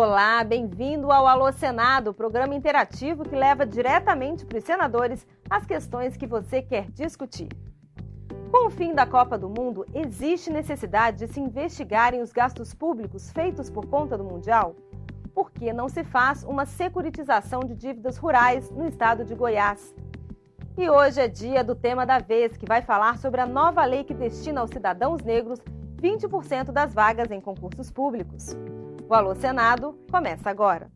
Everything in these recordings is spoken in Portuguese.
Olá, bem-vindo ao Alô Senado, programa interativo que leva diretamente para os senadores as questões que você quer discutir. Com o fim da Copa do Mundo, existe necessidade de se investigarem os gastos públicos feitos por conta do Mundial? Por que não se faz uma securitização de dívidas rurais no estado de Goiás? E hoje é dia do tema da vez, que vai falar sobre a nova lei que destina aos cidadãos negros 20% das vagas em concursos públicos. O Alô Senado começa agora.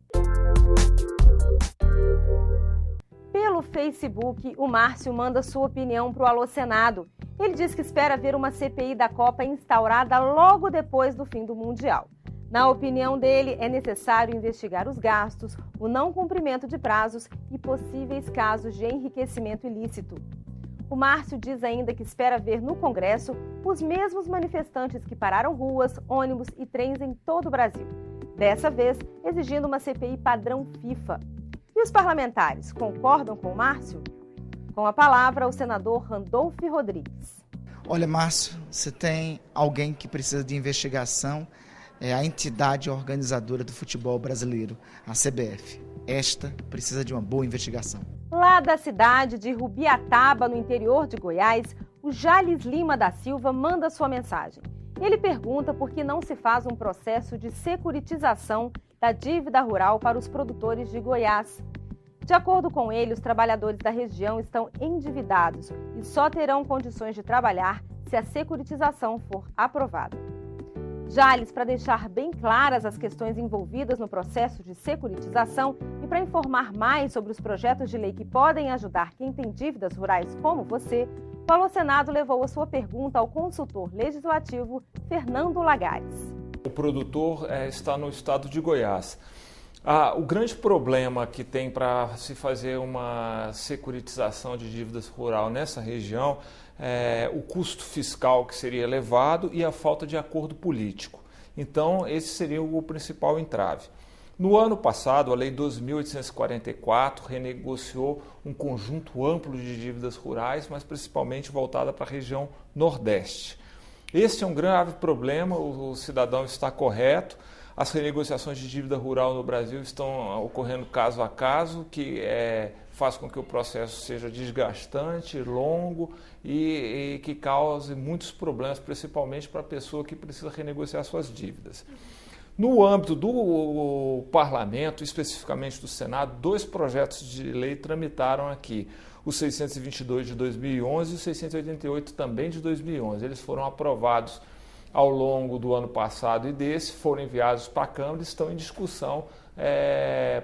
Pelo Facebook, o Márcio manda sua opinião para o Alô Senado. Ele diz que espera ver uma CPI da Copa instaurada logo depois do fim do Mundial. Na opinião dele, é necessário investigar os gastos, o não cumprimento de prazos e possíveis casos de enriquecimento ilícito. O Márcio diz ainda que espera ver no Congresso os mesmos manifestantes que pararam ruas, ônibus e trens em todo o Brasil. Dessa vez, exigindo uma CPI padrão FIFA. E os parlamentares concordam com o Márcio? Com a palavra, o senador Randolfo Rodrigues. Olha, Márcio, você tem alguém que precisa de investigação, é a entidade organizadora do futebol brasileiro, a CBF. Esta precisa de uma boa investigação. Lá da cidade de Rubiataba, no interior de Goiás, o Jales Lima da Silva manda sua mensagem. Ele pergunta por que não se faz um processo de securitização da dívida rural para os produtores de Goiás. De acordo com ele, os trabalhadores da região estão endividados e só terão condições de trabalhar se a securitização for aprovada. Jales, para deixar bem claras as questões envolvidas no processo de securitização e para informar mais sobre os projetos de lei que podem ajudar quem tem dívidas rurais como você, o Alô Senado levou a sua pergunta ao consultor legislativo Fernando Lagares. O produtor está no estado de Goiás. O grande problema que tem para se fazer uma securitização de dívidas rural nessa região é o custo fiscal que seria elevado e a falta de acordo político. Então, esse seria o principal entrave. No ano passado, a Lei 2.844 renegociou um conjunto amplo de dívidas rurais, mas principalmente voltada para a região Nordeste. Esse é um grave problema, o cidadão está correto. As renegociações de dívida rural no Brasil estão ocorrendo caso a caso, que faz com que o processo seja desgastante, longo e que cause muitos problemas, principalmente para a pessoa que precisa renegociar suas dívidas. No âmbito do Parlamento, especificamente do Senado, 2 projetos de lei tramitaram aqui, o 622 de 2011 e o 688 também de 2011. Eles foram aprovados ao longo do ano passado e desse, foram enviados para a Câmara e estão em discussão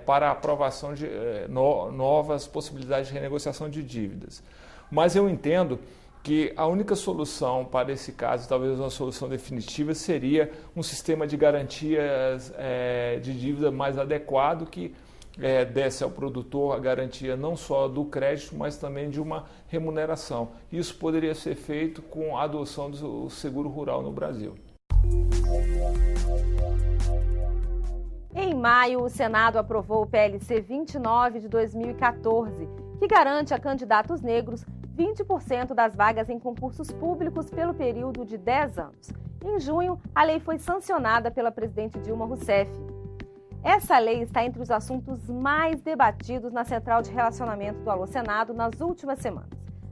para a aprovação de novas possibilidades de renegociação de dívidas. Mas eu entendo que a única solução para esse caso, talvez uma solução definitiva, seria um sistema de garantias de dívida mais adequado que desse ao produtor a garantia não só do crédito, mas também de uma remuneração. Isso poderia ser feito com a adoção do seguro rural no Brasil. Em maio, o Senado aprovou o PLC 29 de 2014, que garante a candidatos negros 20% das vagas em concursos públicos pelo período de 10 anos. Em junho, a lei foi sancionada pela presidente Dilma Rousseff. Essa lei está entre os assuntos mais debatidos na Central de Relacionamento do Alô Senado nas últimas semanas.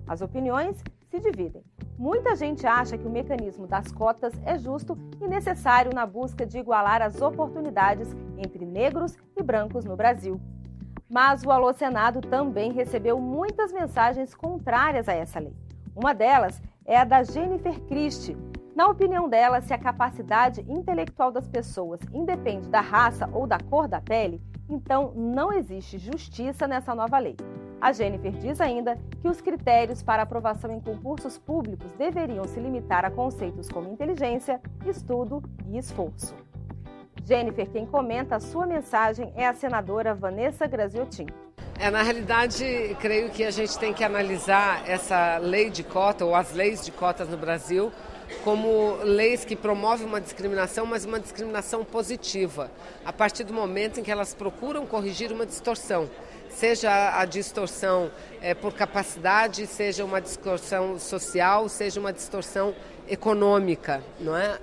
As opiniões se dividem. Muita gente acha que o mecanismo das cotas é justo e necessário na busca de igualar as oportunidades entre negros e brancos no Brasil. Mas o Alô Senado também recebeu muitas mensagens contrárias a essa lei. Uma delas é a da Jennifer Christie. Na opinião dela, se a capacidade intelectual das pessoas independe da raça ou da cor da pele, então não existe justiça nessa nova lei. A Jennifer diz ainda que os critérios para aprovação em concursos públicos deveriam se limitar a conceitos como inteligência, estudo e esforço. Jennifer, quem comenta a sua mensagem é a senadora Vanessa Graziotin. Na realidade, creio que a gente tem que analisar essa lei de cota ou as leis de cotas no Brasil como leis que promovem uma discriminação, mas uma discriminação positiva, a partir do momento em que elas procuram corrigir uma distorção, seja a distorção por capacidade, seja uma distorção social, seja uma distorção econômica, não é?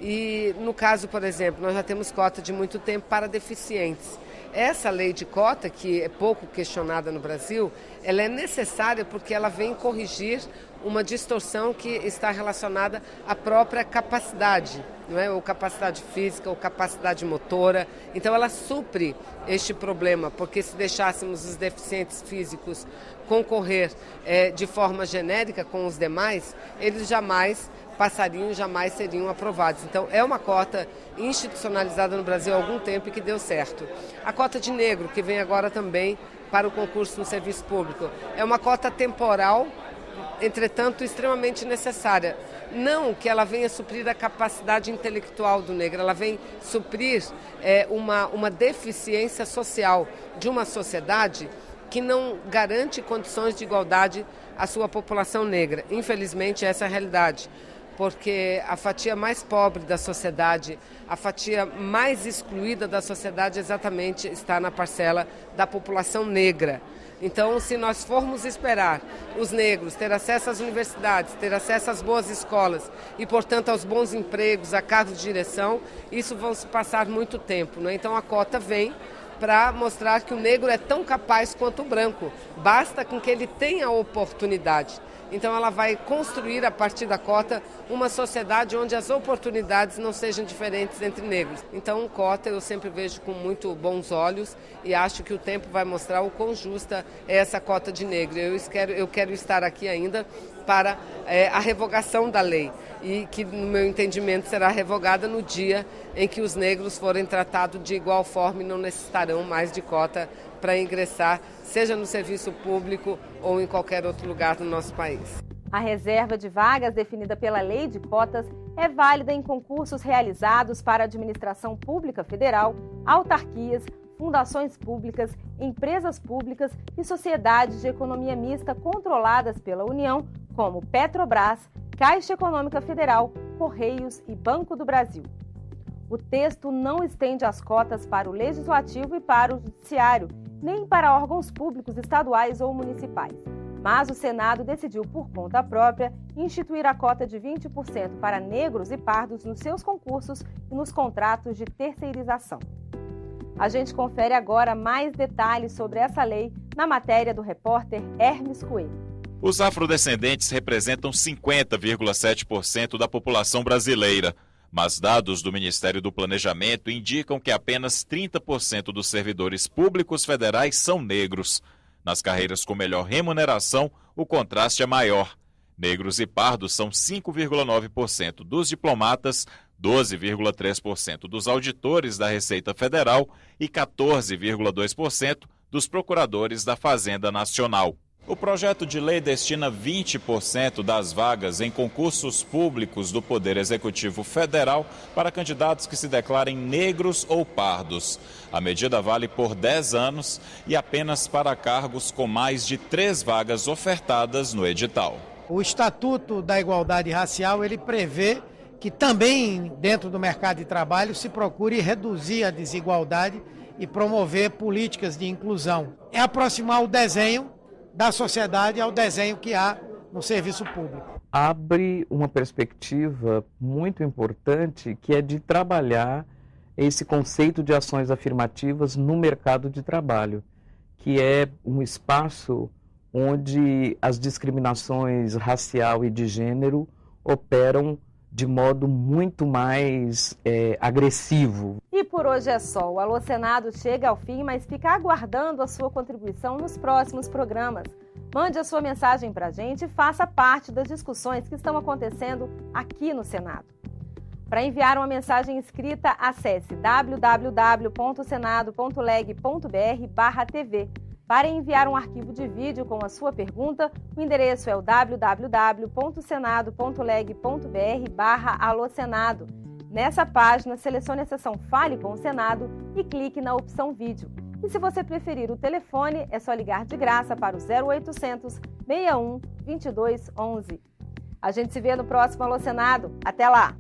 E no caso, por exemplo, nós já temos cota de muito tempo para deficientes. Essa lei de cota, que é pouco questionada no Brasil, ela é necessária porque ela vem corrigir uma distorção que está relacionada à própria capacidade, não é? Ou capacidade física, ou capacidade motora. Então ela supre este problema, porque se deixássemos os deficientes físicos concorrer de forma genérica com os demais, eles jamais passariam, jamais seriam aprovados. Então é uma cota institucionalizada no Brasil há algum tempo e que deu certo. A cota de negro, que vem agora também para o concurso no serviço público, é uma cota temporal, entretanto extremamente necessária. Não que ela venha suprir a capacidade intelectual do negro, ela vem suprir uma deficiência social de uma sociedade que não garante condições de igualdade à sua população negra. Infelizmente, essa é a realidade, porque a fatia mais pobre da sociedade, a fatia mais excluída da sociedade exatamente está na parcela da população negra. Então, se nós formos esperar os negros ter acesso às universidades, ter acesso às boas escolas e, portanto, aos bons empregos, a cargos de direção, isso vai se passar muito tempo, né? Então, a cota vem para mostrar que o negro é tão capaz quanto o branco, basta com que ele tenha oportunidade. Então ela vai construir, a partir da cota, uma sociedade onde as oportunidades não sejam diferentes entre negros. Então, cota eu sempre vejo com muito bons olhos e acho que o tempo vai mostrar o quão justa é essa cota de negro. Eu quero estar aqui ainda para a revogação da lei e que, no meu entendimento, será revogada no dia em que os negros forem tratados de igual forma e não necessitarão mais de cota para ingressar, seja no serviço público ou em qualquer outro lugar do nosso país. A reserva de vagas definida pela Lei de Cotas é válida em concursos realizados para a administração pública federal, autarquias, fundações públicas, empresas públicas e sociedades de economia mista controladas pela União, como Petrobras, Caixa Econômica Federal, Correios e Banco do Brasil. O texto não estende as cotas para o Legislativo e para o Judiciário, nem para órgãos públicos estaduais ou municipais. Mas o Senado decidiu, por conta própria, instituir a cota de 20% para negros e pardos nos seus concursos e nos contratos de terceirização. A gente confere agora mais detalhes sobre essa lei na matéria do repórter Hermes Coelho. Os afrodescendentes representam 50,7% da população brasileira, mas dados do Ministério do Planejamento indicam que apenas 30% dos servidores públicos federais são negros. Nas carreiras com melhor remuneração, o contraste é maior. Negros e pardos são 5,9% dos diplomatas, 12,3% dos auditores da Receita Federal e 14,2% dos procuradores da Fazenda Nacional. O projeto de lei destina 20% das vagas em concursos públicos do Poder Executivo Federal para candidatos que se declarem negros ou pardos. A medida vale por 10 anos e apenas para cargos com mais de 3 vagas ofertadas no edital. O Estatuto da Igualdade Racial, ele prevê que também dentro do mercado de trabalho se procure reduzir a desigualdade e promover políticas de inclusão. É aproximar o desenho da sociedade ao desenho que há no serviço público. Abre uma perspectiva muito importante, que é de trabalhar esse conceito de ações afirmativas no mercado de trabalho, que é um espaço onde as discriminações racial e de gênero operam de modo muito mais agressivo. E por hoje é só. O Alô Senado chega ao fim, mas fica aguardando a sua contribuição nos próximos programas. Mande a sua mensagem para a gente e faça parte das discussões que estão acontecendo aqui no Senado. Para enviar uma mensagem escrita, acesse www.senado.leg.br/tv. Para enviar um arquivo de vídeo com a sua pergunta, o endereço é o www.senado.leg.br/alôsenado. Nessa página, selecione a seção Fale com o Senado e clique na opção Vídeo. E se você preferir o telefone, é só ligar de graça para o 0800 61 22 11. A gente se vê no próximo Alô Senado. Até lá!